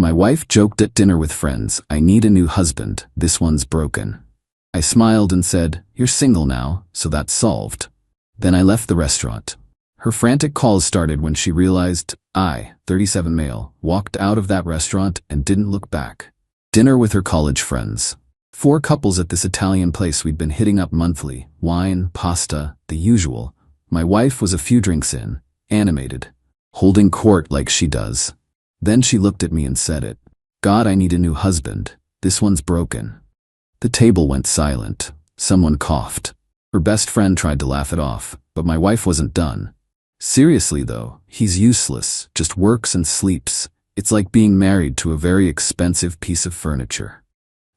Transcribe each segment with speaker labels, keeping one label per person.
Speaker 1: My wife joked at dinner with friends, "I need a new husband, this one's broken." I smiled and said, "You're single now, so that's solved." Then I left the restaurant. Her frantic calls started when she realized I, 37 male, walked out of that restaurant and didn't look back. Dinner with her college friends. 4 couples at this Italian place we'd been hitting up monthly. Wine, pasta, the usual. My wife was a few drinks in, animated, holding court like she does. Then she looked at me and said it. "God, I need a new husband. This one's broken." The table went silent. Someone coughed. Her best friend tried to laugh it off, but my wife wasn't done. "Seriously though, he's useless, just works and sleeps. It's like being married to a very expensive piece of furniture."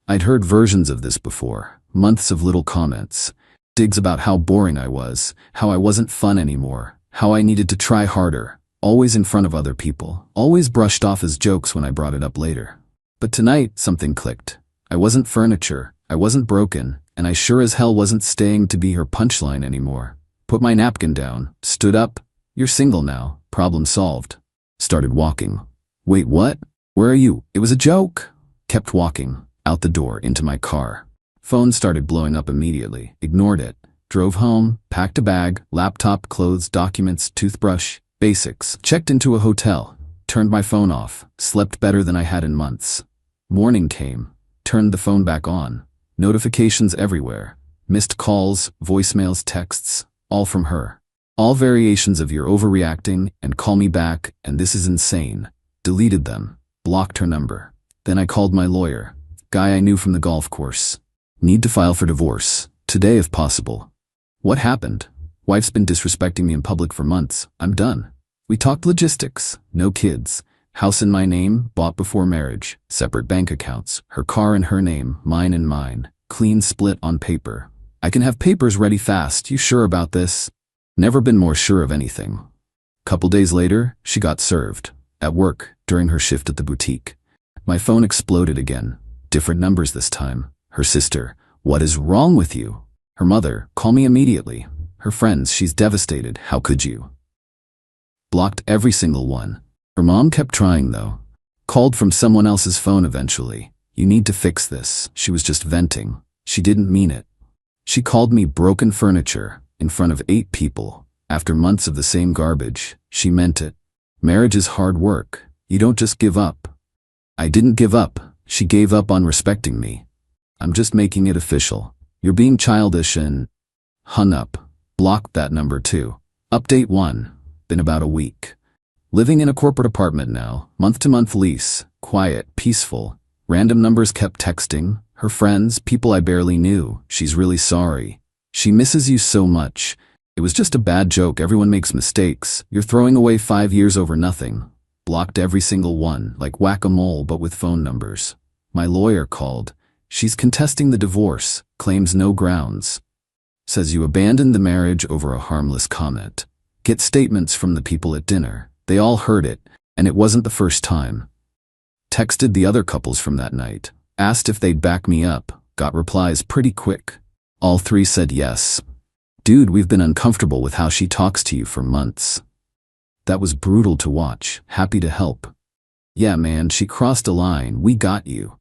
Speaker 1: I'd heard versions of this before, months of little comments, digs about how boring I was, how I wasn't fun anymore, how I needed to try harder, always in front of other people, always brushed off as jokes when I brought it up later. But tonight, something clicked. I wasn't furniture, I wasn't broken, and I sure as hell wasn't staying to be her punchline anymore. Put my napkin down, stood up. "You're single now, problem solved." Started walking. "Wait, what? Where are you? It was a joke." Kept walking, out the door, into my car. Phone started blowing up immediately, ignored it. Drove home, packed a bag, laptop, clothes, documents, toothbrush, basics. Checked into a hotel, turned my phone off, slept better than I had in months. Morning came, turned the phone back on. Notifications everywhere. Missed calls, voicemails, texts, all from her. All variations of "you're overreacting" and "call me back" and "this is insane." Deleted them, blocked her number. Then I called my lawyer, guy I knew from the golf course. "Need to file for divorce, today if possible." "What happened?" "Wife's been disrespecting me in public for months. I'm done." We talked logistics, no kids. House in my name, bought before marriage. Separate bank accounts, her car in her name, mine in mine. Clean split on paper. "I can have papers ready fast, you sure about this?" Never been more sure of anything. Couple days later, she got served. At work, during her shift at the boutique. My phone exploded again. Different numbers this time. Her sister, "What is wrong with you?" Her mother, "Call me immediately." Her friends, "She's devastated, how could you?" Blocked every single one. Her mom kept trying though. Called from someone else's phone eventually. "You need to fix this." She was just venting. She didn't mean it. She called me broken furniture in front of 8 people. After months of the same garbage, she meant it. Marriage is hard work. You don't just give up. I didn't give up. She gave up on respecting me. "I'm just making it official. You're being childish," and hung up. Blocked that number too. Update 1. Been about a week. Living in a corporate apartment now, month-to-month lease, quiet, peaceful. Random numbers kept texting, her friends, people I barely knew. "She's really sorry. She misses you so much. It was just a bad joke, everyone makes mistakes. You're throwing away 5 years over nothing." Blocked every single one, like whack-a-mole but with phone numbers. My lawyer called. She's contesting the divorce, claims no grounds. Says you abandoned the marriage over a harmless comment. Get statements from the people at dinner. They all heard it, and it wasn't the first time. Texted the other couples from that night. Asked if they'd back me up. Got replies pretty quick. All 3 said yes. "Dude, we've been uncomfortable with how she talks to you for months." That was brutal to watch. Happy to help. "Yeah man, she crossed a line, we got you."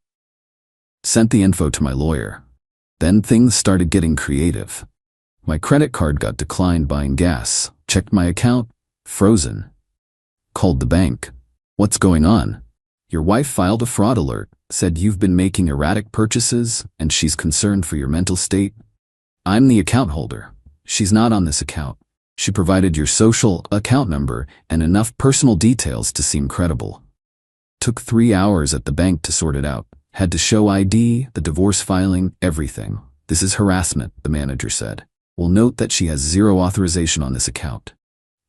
Speaker 1: Sent the info to my lawyer. Then things started getting creative. My credit card got declined buying gas. Checked my account. Frozen. Called the bank. "What's going on?" "Your wife filed a fraud alert. Said you've been making erratic purchases and she's concerned for your mental state." "I'm the account holder. She's not on this account. She provided your social account number and enough personal details to seem credible." Took 3 hours at the bank to sort it out. Had to show ID, the divorce filing, everything. "This is harassment," the manager said. "We'll note that she has 0 authorization on this account."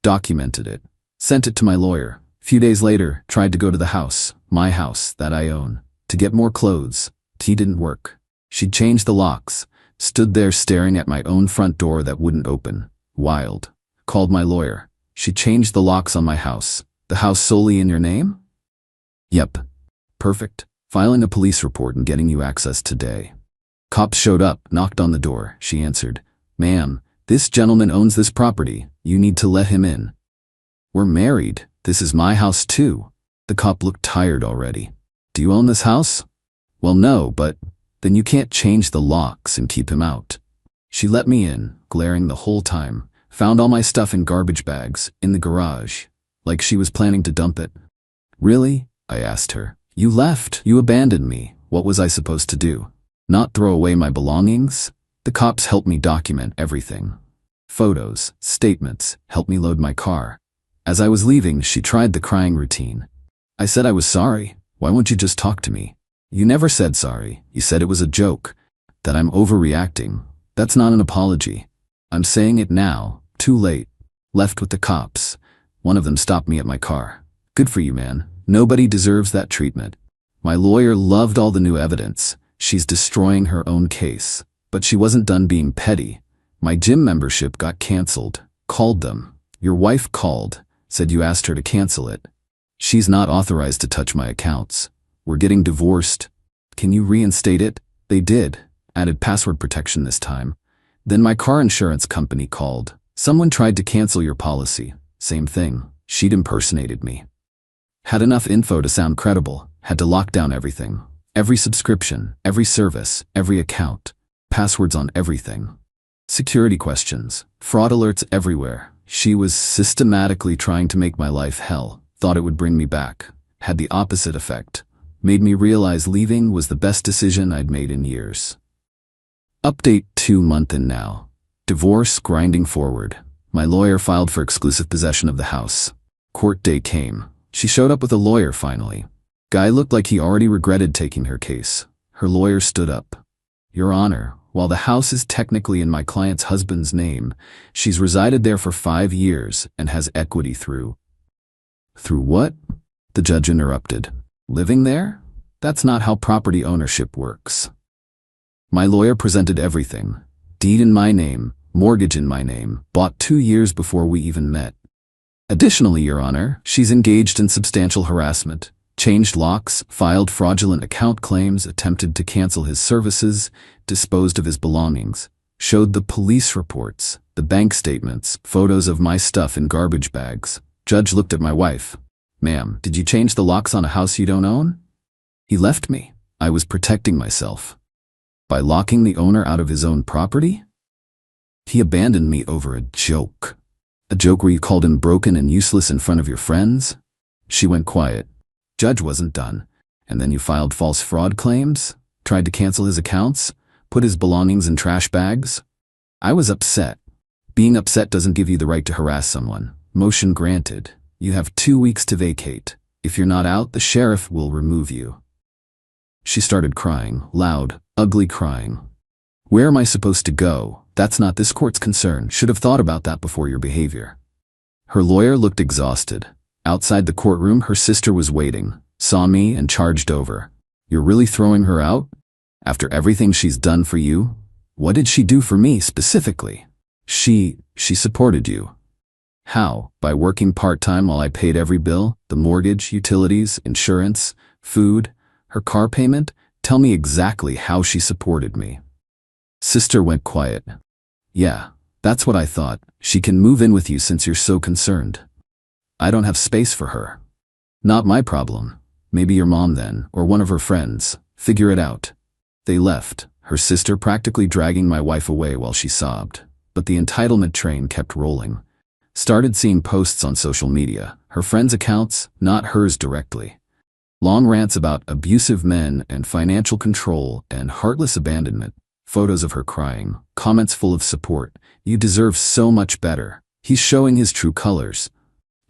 Speaker 1: Documented it. Sent it to my lawyer. Few days later, tried to go to the house, my house, that I own, to get more clothes. He didn't work. She'd changed the locks. Stood there staring at my own front door that wouldn't open. Wild. Called my lawyer. "She changed the locks on my house. The house solely in your name?" "Yep." "Perfect. Filing a police report and getting you access today." Cops showed up, knocked on the door. She answered. "Ma'am, this gentleman owns this property. You need to let him in." "We're married. This is my house too." The cop looked tired already. Do you own this house? Well, no, but then you can't change the locks and keep him out. She let me in, glaring the whole time, found all my stuff in garbage bags, in the garage, like she was planning to dump it. Really? I asked her. You left. You abandoned me. What was I supposed to do? Not throw away my belongings? The cops helped me document everything. Photos, statements, helped me load my car. As I was leaving, she tried the crying routine. I said I was sorry. Why won't you just talk to me? You never said sorry. You said it was a joke. That I'm overreacting. That's not an apology. I'm saying it now. Too late. Left with the cops. One of them stopped me at my car. Good for you, man. Nobody deserves that treatment. My lawyer loved all the new evidence. She's destroying her own case. But she wasn't done being petty. My gym membership got canceled. Called them. Your wife called. Said you asked her to cancel it. She's not authorized to touch my accounts. We're getting divorced. Can you reinstate it? They did. Added password protection this time. Then my car insurance company called. Someone tried to cancel your policy. Same thing. She'd impersonated me. Had enough info to sound credible. Had to lock down everything. Every subscription, every service, every account. Passwords on everything. Security questions. Fraud alerts everywhere. She was systematically trying to make my life hell. Thought it would bring me back. Had the opposite effect. Made me realize leaving was the best decision I'd made in years. Update 2 month in now. Divorce grinding forward. My lawyer filed for exclusive possession of the house. Court day came. She showed up with a lawyer finally. Guy looked like he already regretted taking her case. Her lawyer stood up. Your Honor, while the house is technically in my client's husband's name, she's resided there for 5 years and has equity through. Through what? The judge interrupted. Living there? That's not how property ownership works. My lawyer presented everything. Deed in my name, mortgage in my name, bought 2 years before we even met. Additionally, Your Honor, she's engaged in substantial harassment, changed locks, filed fraudulent account claims, attempted to cancel his services, disposed of his belongings, showed the police reports, the bank statements, photos of my stuff in garbage bags. Judge looked at my wife. Ma'am, did you change the locks on a house you don't own? He left me. I was protecting myself. By locking the owner out of his own property? He abandoned me over a joke. A joke where you called him broken and useless in front of your friends? She went quiet. Judge wasn't done. And then you filed false fraud claims? Tried to cancel his accounts? Put his belongings in trash bags? I was upset. Being upset doesn't give you the right to harass someone. Motion granted. You have 2 weeks to vacate. If you're not out, the sheriff will remove you. She started crying, loud, ugly crying. Where am I supposed to go? That's not this court's concern. Should have thought about that before your behavior. Her lawyer looked exhausted. Outside the courtroom, her sister was waiting, saw me and charged over. You're really throwing her out? After everything she's done for you? What did she do for me specifically? She supported you. How? By working part-time while I paid every bill? The mortgage, utilities, insurance, food, her car payment? Tell me exactly how she supported me. Sister went quiet. Yeah, that's what I thought. She can move in with you since you're so concerned. I don't have space for her. Not my problem. Maybe your mom then, or one of her friends. Figure it out. They left, her sister practically dragging my wife away while she sobbed. But the entitlement train kept rolling. Started seeing posts on social media, her friends' accounts, not hers directly. Long rants about abusive men and financial control and heartless abandonment. Photos of her crying, comments full of support. You deserve so much better. He's showing his true colors.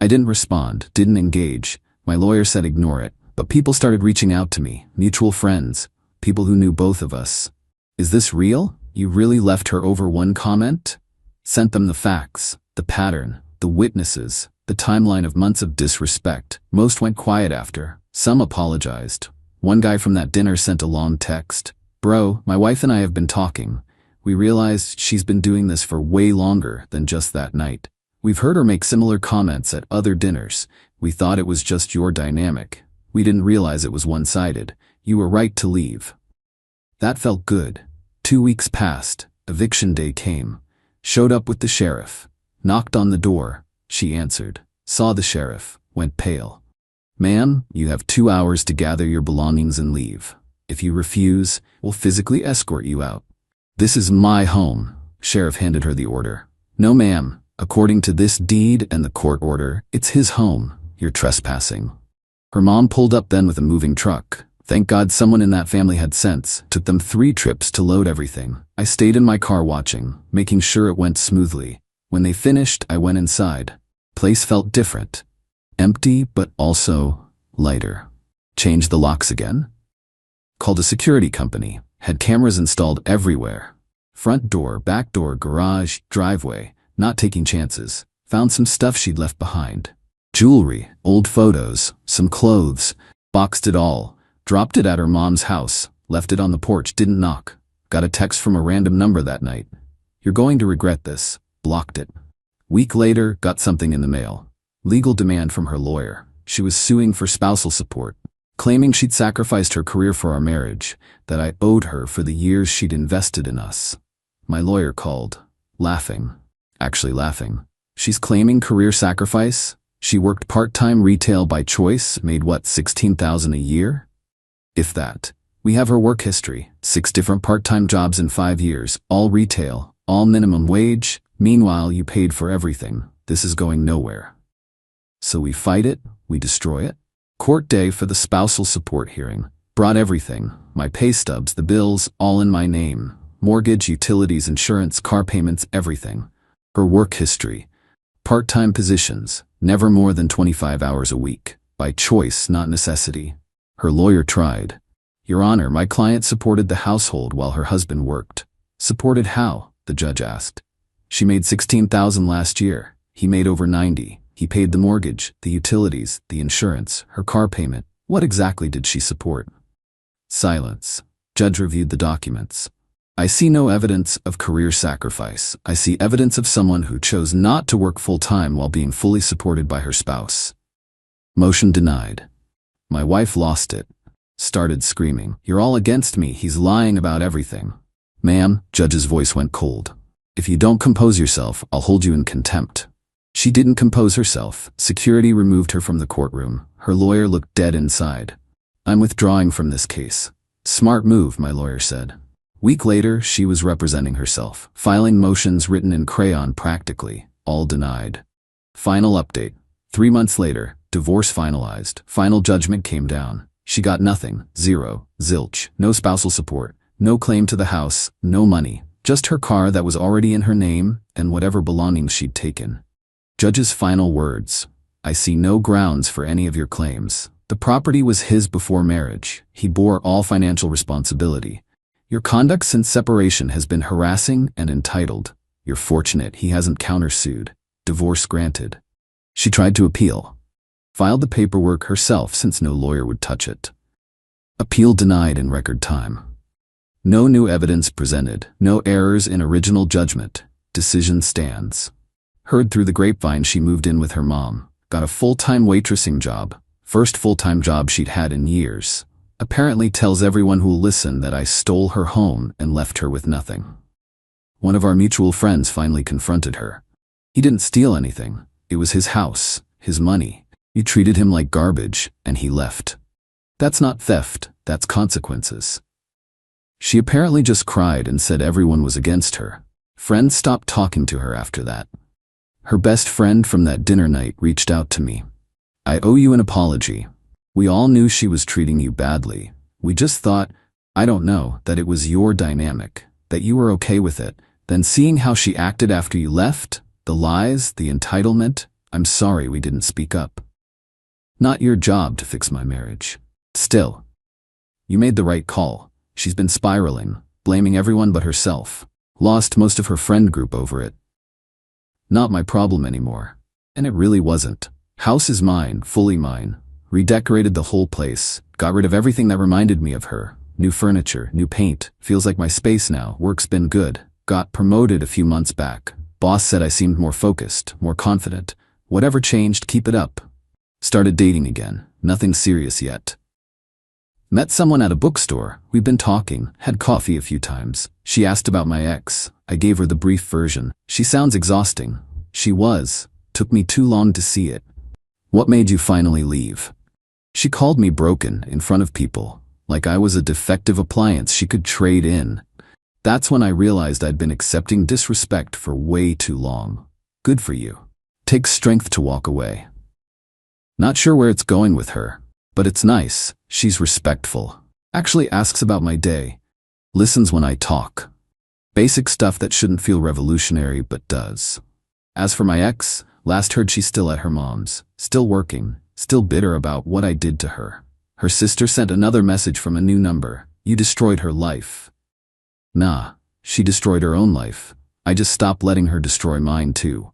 Speaker 1: I didn't respond, didn't engage. My lawyer said ignore it, but people started reaching out to me, mutual friends, people who knew both of us. Is this real? You really left her over one comment? Sent them the facts, the pattern, the witnesses, the timeline of months of disrespect. Most went quiet after. Some apologized. One guy from that dinner sent a long text. Bro, my wife and I have been talking. We realized she's been doing this for way longer than just that night. We've heard her make similar comments at other dinners. We thought it was just your dynamic. We didn't realize it was one-sided. You were right to leave. That felt good. 2 weeks passed. Eviction day came. Showed up with the sheriff. Knocked on the door. She answered. Saw the sheriff. Went pale. Ma'am, you have 2 hours to gather your belongings and leave. If you refuse, we'll physically escort you out. This is my home. Sheriff handed her the order. No, ma'am. According to this deed and the court order, it's his home. You're trespassing. Her mom pulled up then with a moving truck. Thank God someone in that family had sense. Took them 3 trips to load everything. I stayed in my car watching, making sure it went smoothly. When they finished, I went inside. Place felt different. Empty, but also lighter. Changed the locks again. Called a security company. Had cameras installed everywhere. Front door, back door, garage, driveway. Not taking chances. Found some stuff she'd left behind. Jewelry, old photos, some clothes. Boxed it all. Dropped it at her mom's house. Left it on the porch, didn't knock. Got a text from a random number that night. You're going to regret this. Blocked it. Week later, got something in the mail. Legal demand from her lawyer. She was suing for spousal support, claiming she'd sacrificed her career for our marriage, that I owed her for the years she'd invested in us. My lawyer called, laughing. Actually laughing. She's claiming career sacrifice? She worked part-time retail by choice, made what, $16,000 a year? If that. We have her work history, 6 different part-time jobs in 5 years, all retail, all minimum wage. Meanwhile, you paid for everything. This is going nowhere. So we fight it, we destroy it. Court day for the spousal support hearing. Brought everything, my pay stubs, the bills, all in my name. Mortgage, utilities, insurance, car payments, everything. Her work history. Part-time positions, never more than 25 hours a week. By choice, not necessity. Her lawyer tried. Your Honor, my client supported the household while her husband worked. Supported how? The judge asked. She made $16,000 last year. He made over 90. He paid the mortgage, the utilities, the insurance, her car payment. What exactly did she support? Silence. Judge reviewed the documents. I see no evidence of career sacrifice. I see evidence of someone who chose not to work full-time while being fully supported by her spouse. Motion denied. My wife lost it. Started screaming. You're all against me. He's lying about everything. Ma'am, judge's voice went cold. If you don't compose yourself, I'll hold you in contempt. She didn't compose herself. Security removed her from the courtroom. Her lawyer looked dead inside. I'm withdrawing from this case. Smart move, my lawyer said. Week later, she was representing herself, filing motions written in crayon practically, all denied. Final update. 3 months later, divorce finalized. Final judgment came down. She got nothing, zero, zilch, no spousal support, no claim to the house, no money, just her car that was already in her name and whatever belongings she'd taken. Judge's final words. I see no grounds for any of your claims. The property was his before marriage. He bore all financial responsibility. Your conduct since separation has been harassing and entitled. You're fortunate he hasn't countersued. Divorce granted. She tried to appeal. Filed the paperwork herself since no lawyer would touch it. Appeal denied in record time. No new evidence presented. No errors in original judgment. Decision stands. Heard through the grapevine she moved in with her mom. Got a full-time waitressing job. First full-time job she'd had in years. Apparently tells everyone who'll listen that I stole her home and left her with nothing. One of our mutual friends finally confronted her. He didn't steal anything. It was his house, his money. You treated him like garbage, and he left. That's not theft, that's consequences. She apparently just cried and said everyone was against her. Friends stopped talking to her after that. Her best friend from that dinner night reached out to me. I owe you an apology. We all knew she was treating you badly. We just thought, I don't know, that it was your dynamic, that you were okay with it. Then seeing how she acted after you left, the lies, the entitlement, I'm sorry we didn't speak up. Not your job to fix my marriage. Still, you made the right call. She's been spiraling, blaming everyone but herself. Lost most of her friend group over it. Not my problem anymore. And it really wasn't. House is mine, fully mine. Redecorated the whole place. Got rid of everything that reminded me of her. New furniture, new paint. Feels like my space now. Work's been good. Got promoted a few months back. Boss said I seemed more focused, more confident. Whatever changed, keep it up. Started dating again. Nothing serious yet. Met someone at a bookstore. We've been talking. Had coffee a few times. She asked about my ex. I gave her the brief version. She sounds exhausting. She was. Took me too long to see it. What made you finally leave? She called me broken in front of people, like I was a defective appliance she could trade in. That's when I realized I'd been accepting disrespect for way too long. Good for you. Takes strength to walk away. Not sure where it's going with her, but it's nice. She's respectful. Actually asks about my day. Listens when I talk. Basic stuff that shouldn't feel revolutionary but does. As for my ex, last heard she's still at her mom's, still working, still bitter about what I did to her. Her sister sent another message from a new number. You destroyed her life. Nah, she destroyed her own life. I just stopped letting her destroy mine too.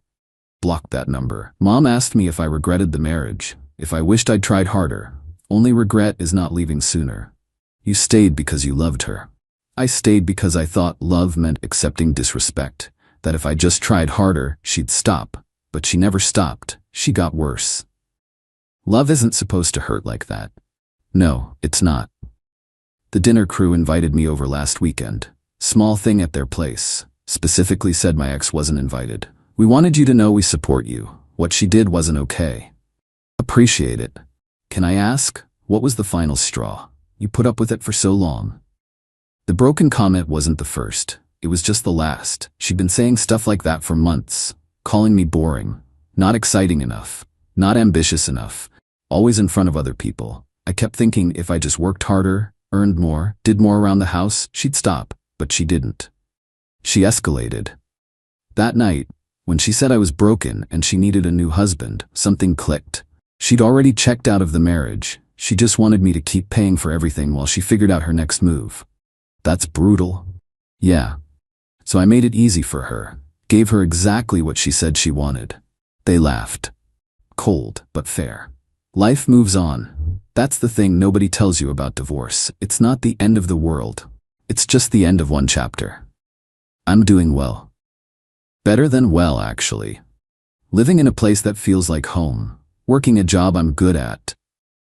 Speaker 1: Blocked that number. Mom asked me if I regretted the marriage, if I wished I'd tried harder. Only regret is not leaving sooner. You stayed because you loved her. I stayed because I thought love meant accepting disrespect, that if I just tried harder, she'd stop. But she never stopped. She got worse. Love isn't supposed to hurt like that. No, it's not. The dinner crew invited me over last weekend. Small thing at their place. Specifically said my ex wasn't invited. We wanted you to know we support you. What she did wasn't okay. Appreciate it. Can I ask, what was the final straw? You put up with it for so long. The broken comment wasn't the first. It was just the last. She'd been saying stuff like that for months. Calling me boring. Not exciting enough. Not ambitious enough. Always in front of other people. I kept thinking if I just worked harder, earned more, did more around the house, she'd stop. But she didn't. She escalated. That night, when she said I was broken and she needed a new husband, something clicked. She'd already checked out of the marriage. She just wanted me to keep paying for everything while she figured out her next move. That's brutal. Yeah. So I made it easy for her. Gave her exactly what she said she wanted. They laughed. Cold, but fair. Life moves on. That's the thing nobody tells you about divorce. It's not the end of the world. It's just the end of one chapter. I'm doing well. Better than well, actually. Living in a place that feels like home. Working a job I'm good at.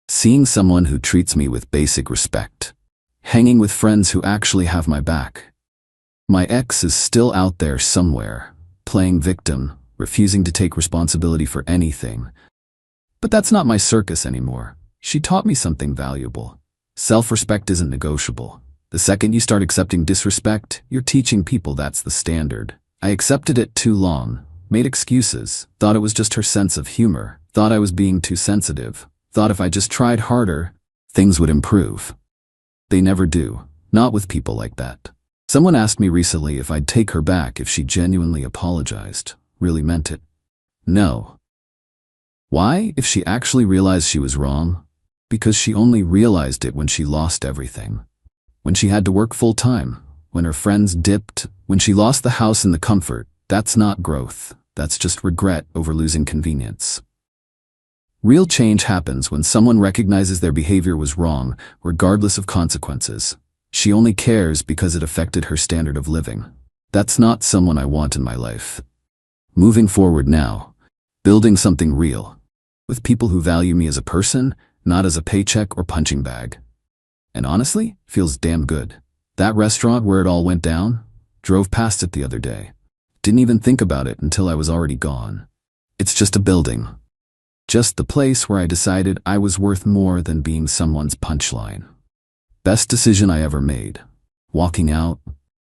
Speaker 1: Seeing someone who treats me with basic respect. Hanging with friends who actually have my back. My ex is still out there somewhere, playing victim, refusing to take responsibility for anything. But that's not my circus anymore. She taught me something valuable. Self-respect isn't negotiable. The second you start accepting disrespect, you're teaching people that's the standard. I accepted it too long, made excuses, thought it was just her sense of humor, thought I was being too sensitive, thought if I just tried harder, things would improve. They never do, not with people like that. Someone asked me recently if I'd take her back if she genuinely apologized, really meant it. No. Why, if she actually realized she was wrong? Because she only realized it when she lost everything. When she had to work full-time, when her friends dipped, when she lost the house and the comfort. That's not growth. That's just regret over losing convenience. Real change happens when someone recognizes their behavior was wrong, regardless of consequences. She only cares because it affected her standard of living. That's not someone I want in my life. Moving forward now, building something real, with people who value me as a person, not as a paycheck or punching bag. And honestly, feels damn good. That restaurant where it all went down, drove past it the other day. Didn't even think about it until I was already gone. It's just a building. Just the place where I decided I was worth more than being someone's punchline. Best decision I ever made. Walking out,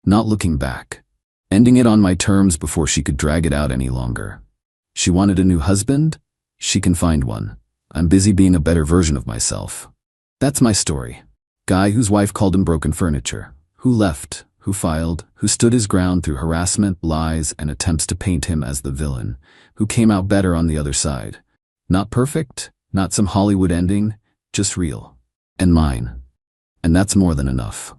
Speaker 1: not looking back. Ending it on my terms before she could drag it out any longer. She wanted a new husband? She can find one. I'm busy being a better version of myself. That's my story. Guy whose wife called him broken furniture. Who left, who filed, who stood his ground through harassment, lies, and attempts to paint him as the villain. Who came out better on the other side. Not perfect, not some Hollywood ending, just real. And mine. And that's more than enough.